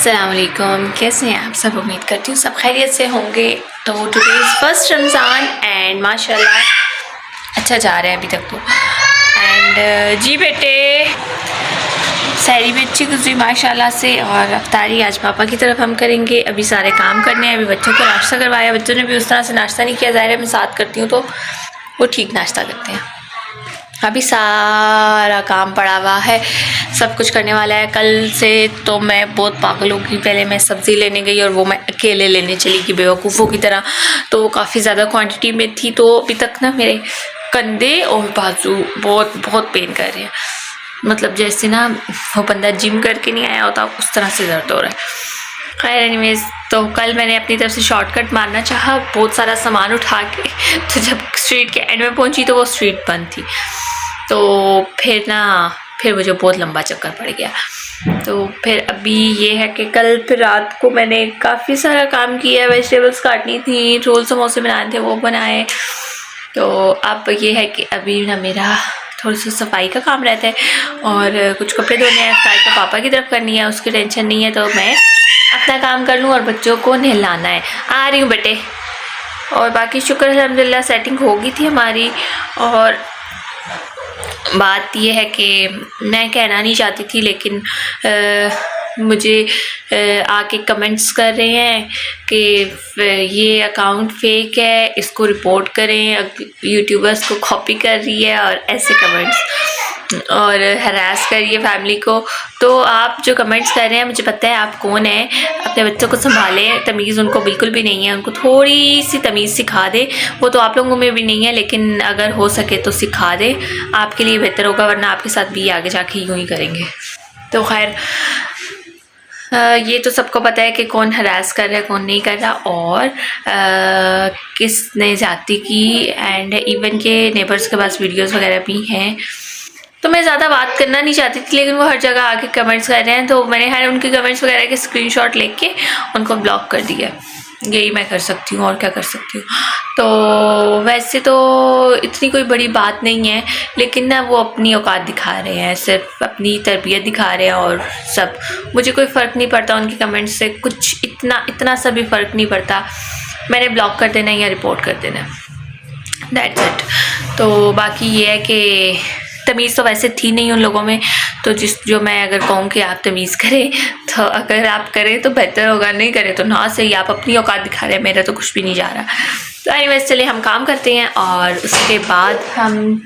अस्सलामुअलैकुम, कैसे हैं आप सब। उम्मीद करती हूँ सब खैरियत से होंगे। तो today is first Ramzan and माशाल्लाह अच्छा जा रहा है अभी तक तो। एंड जी बेटे, सहरी भी अच्छी गुजरी माशाल्लाह से। और अफ्तारी आज पापा की तरफ हम करेंगे। अभी सारे काम करने हैं। अभी बच्चों को नाश्ता करवाया, बच्चों ने भी उस तरह से नाश्ता नहीं किया। ज़ाहिर है मैं साथ करती हूँ तो वो ठीक नाश्ता करते हैं। अभी सारा काम पड़ा हुआ है, सब कुछ करने वाला है। कल से तो मैं बहुत पागल हो गई। पहले मैं सब्ज़ी लेने गई और वो मैं अकेले लेने चली गई बेवकूफ़ों की तरह। तो वो काफ़ी ज़्यादा क्वांटिटी में थी, तो अभी तक ना मेरे कंधे और बाजू बहुत बहुत पेन कर रहे हैं। मतलब जैसे ना वो बंदा जिम करके नहीं आया होता उस तरह से दर्द हो रहा है। खैर एनीवेज, तो कल मैंने अपनी तरफ से शॉर्टकट मारना चाहा बहुत सारा सामान उठा के। तो जब स्ट्रीट के एंड में पहुंची तो वो स्ट्रीट बंद थी। तो फिर मुझे बहुत लंबा चक्कर पड़ गया। तो फिर अभी ये है कि कल फिर रात को मैंने काफ़ी सारा काम किया। वेजिटेबल्स काटनी थी, रोल समोसे बनाने थे, वो बनाए। तो अब ये है कि अभी ना मेरा थोड़ी सी सफाई का काम रहता है और कुछ कपड़े धोने हैं। सफाई का पापा की तरफ करनी है, उसकी टेंशन नहीं है। तो मैं अपना काम कर लूँ और बच्चों को नहलाना है। आ रही हूँ बेटे। और बाकी शुक्र अल्हम्दुलिल्लाह सेटिंग हो गई थी हमारी। और बात यह है कि मैं कहना नहीं चाहती थी, लेकिन मुझे आके कमेंट्स कर रहे हैं कि ये अकाउंट फेक है, इसको रिपोर्ट करें, यूट्यूबर्स को कॉपी कर रही है और ऐसे कमेंट्स और हरास कर रही है फैमिली को। तो आप जो कमेंट्स कर रहे हैं, मुझे पता है आप कौन हैं। अपने बच्चों को संभालें, तमीज़ उनको बिल्कुल भी नहीं है। उनको थोड़ी सी तमीज़ सिखा दे। वो तो आप लोगों में भी नहीं है, लेकिन अगर हो सके तो सिखा दे, आपके लिए बेहतर होगा। वरना आपके साथ भी आगे जाके यूँ ही करेंगे। तो खैर ये तो सबको पता है कि कौन हरास कर रहा है, कौन नहीं कर रहा, और किसने जाती की। एंड इवन के नेबर्स के पास वीडियोस वगैरह भी हैं। तो मैं ज़्यादा बात करना नहीं चाहती थी, लेकिन वो हर जगह आके कमेंट्स कर रहे हैं। तो मैंने हर उनके कमेंट्स वगैरह के स्क्रीनशॉट लेके उनको ब्लॉक कर दिया। यही मैं कर सकती हूँ और क्या कर सकती हूँ। तो वैसे तो इतनी कोई बड़ी बात नहीं है, लेकिन ना वो अपनी औकात दिखा रहे हैं, सिर्फ अपनी तरबियत दिखा रहे हैं और सब। मुझे कोई फ़र्क नहीं पड़ता उनके कमेंट्स से, कुछ इतना सा भी फ़र्क नहीं पड़ता। मैंने ब्लॉक कर देना या रिपोर्ट कर देना, दैट्स इट। तो बाकी ये है कि तमीज़ तो वैसे थी नहीं उन लोगों में। तो जो मैं अगर कहूँ कि आप तमीज़ करें, तो अगर आप करें तो बेहतर होगा, नहीं करें तो ना सही। आप अपनी औकात दिखा रहे हैं, मेरा तो कुछ भी नहीं जा रहा। तो एनीवेज चलिए हम काम करते हैं और उसके बाद हम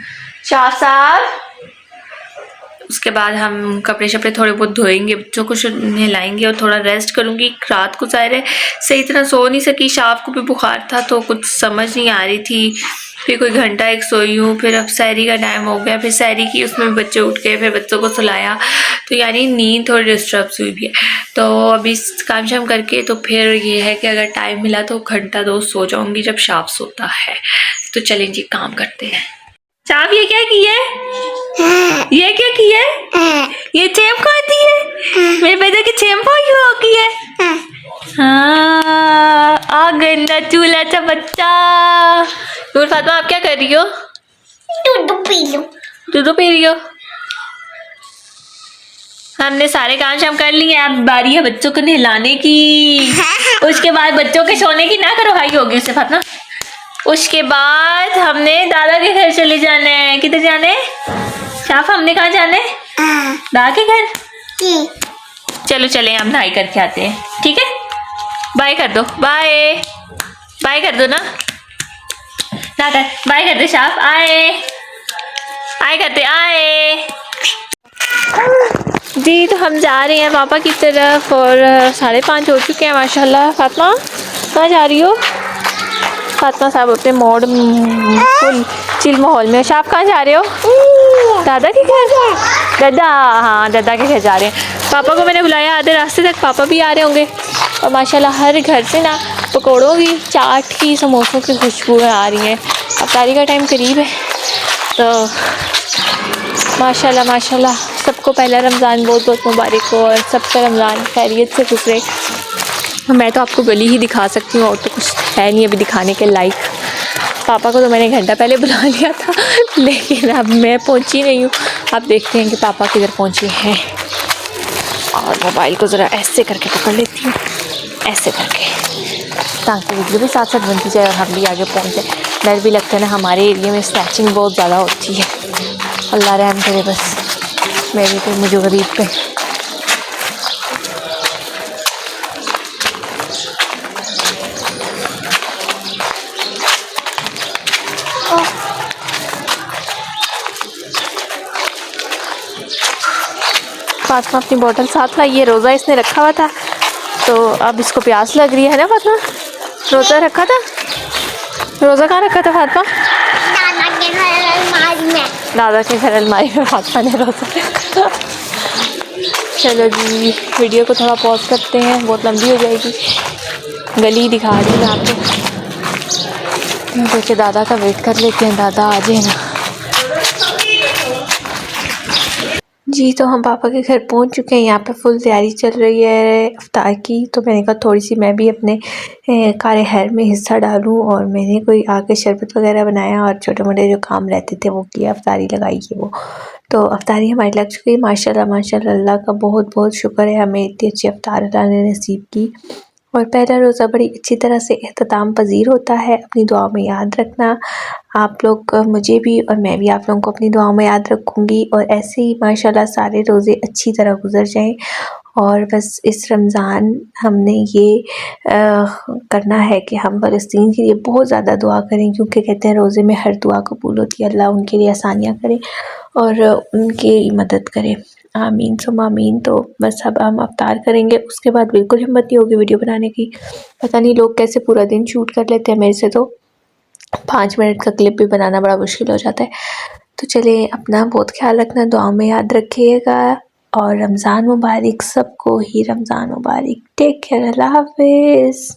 उसके बाद हम कपड़े शपड़े थोड़े बहुत धोएंगे, बच्चों को नहलाएंगे और थोड़ा रेस्ट करूँगी। रात को ज़ाहिर है सही तरह सो नहीं सकी। शाफ को भी बुखार था तो कुछ समझ नहीं आ रही थी। फिर कोई घंटा एक सोई हूँ। फिर अब सहरी का टाइम हो गया, फिर सहरी की, उसमें बच्चे उठ गए, फिर बच्चों को सुलाया। तो यानी नींद थोड़ी डिस्टर्ब हुई भी है। तो अभी काम शाम करके तो फिर ये है कि अगर टाइम मिला तो घंटा 2 सो जाऊँगी जब शाफ सोता है। तो चलें जी काम करते हैं। शाफ ये क्या की है? ये क्या की है? ये चेम खाती है? मेरे बेटे की चेम क्यों हो गई है? हाँ, आ गंदा चूल्हा सा बच्चा। नूर फातिमा आप क्या कर रही हो? दूध पी रही हो? हमने सारे काम शाम कर लिए। अब बारी है बच्चों को नहलाने की। उसके बाद बच्चों के सोने की ना करो, हाई होगी उससे फातिमा। उसके बाद हमने दादा के घर चले जाना है। किधर जाना है शाफ? हमने कहाँ जाना है? दादा के घर। चलो चले, हम नहाई करके आते हैं। ठीक है, बाय कर दो। बाय बाय कर दो ना, बाय कर दे शाफ। आए करते आए जी। तो हम जा रहे हैं पापा की तरफ और 5:30 हो चुके हैं माशाल्लाह। फातिमा कहाँ जा रही हो? फातिमा साहब अपने मोड फुल चिल माहौल में। शाफ कहाँ जा रहे हो? दादा के घर। दादा, हाँ दादा के घर जा रहे हैं। पापा को मैंने बुलाया आधे रास्ते तक, पापा भी आ रहे होंगे। और माशाल्लाह हर घर से ना पकौड़ों की, चाट की, समोसों की खुशबू आ रही है। अफ्तारी का टाइम करीब है। तो माशाल्लाह माशाल्लाह सबको पहला रमज़ान बहुत बहुत मुबारक हो और सबका रमज़ान खैरियत से गुजरे। मैं तो आपको गली ही दिखा सकती हूँ और तो कुछ है नहीं अभी दिखाने के लायक। पापा को तो मैंने घंटा पहले बुला लिया था, लेकिन अब मैं पहुँची नहीं हूँ। आप देखते हैं कि पापा किधर पहुँचे हैं। और मोबाइल को ज़रा ऐसे करके पकड़ लेती हूँ, ऐसे करके, ताकि वीडियो भी साथ साथ बनती जाए और हम भी आगे पहुँच जाए। डर भी लगता है ना, हमारे एरिया में स्नैचिंग बहुत ज़्यादा होती है। अल्लाह रहम करे बस मेरे पे, मुझे गरीब पे। फातिमा अपनी बोतल साथ लाई है, रोज़ा इसने रखा हुआ था तो अब इसको प्यास लग रही है ना फातिमा? रोज़ा रखा था? रोज़ा कहाँ रखा था फातिमा? दादा के घर अलमारी में फातिमा ने रोज़ा। चलो जी, वीडियो को थोड़ा पॉज करते हैं, बहुत लंबी हो जाएगी। गली दिखा रही हूँ आपको, देखिए दादा का वेट कर लेते हैं, दादा आ जाए ना। जी तो हम पापा के घर पहुंच चुके हैं। यहाँ पे फुल तैयारी चल रही है इफ्तार की, तो मैंने कहा थोड़ी सी मैं भी अपने कारे खैर में हिस्सा डालूं, और मैंने कोई आके शरबत वगैरह बनाया और छोटे मोटे जो काम रहते थे वो किया, इफ्तारी लगाई है वो। तो इफ्तारी हमारी लग चुकी है माशाल्लाह माशाल्लाह। अल्लाह का बहुत बहुत शुक्र है, हमें इतनी अच्छी इफ्तार अल्लाह ने नसीब की। और पहला रोज़ा बड़ी अच्छी तरह से इख्तिताम पजीर होता है। अपनी दुआ में याद रखना आप लोग मुझे भी, और मैं भी आप लोगों को अपनी दुआ में याद रखूँगी। और ऐसे ही माशाल्लाह सारे रोज़े अच्छी तरह गुजर जाएं। और बस इस रमज़ान हमने ये करना है कि हम फ़लस्तीन के लिए बहुत ज़्यादा दुआ करें, क्योंकि कहते हैं रोज़े में हर दुआ कबूल होती है। अल्लाह उनके लिए आसानियाँ करे और उनकी मदद करे, आमीन सुम्मा आमीन। तो बस अब हम अफ्तार करेंगे, उसके बाद बिल्कुल हिम्मत नहीं होगी वीडियो बनाने की। पता नहीं लोग कैसे पूरा दिन शूट कर लेते हैं, मेरे से तो 5 मिनट का क्लिप भी बनाना बड़ा मुश्किल हो जाता है। तो चलिए, अपना बहुत ख्याल रखना, दुआ में याद रखिएगा, और रमज़ान मुबारक, सबको ही रमज़ान मुबारक। टेक केयर, अल्लाह हाफिज़।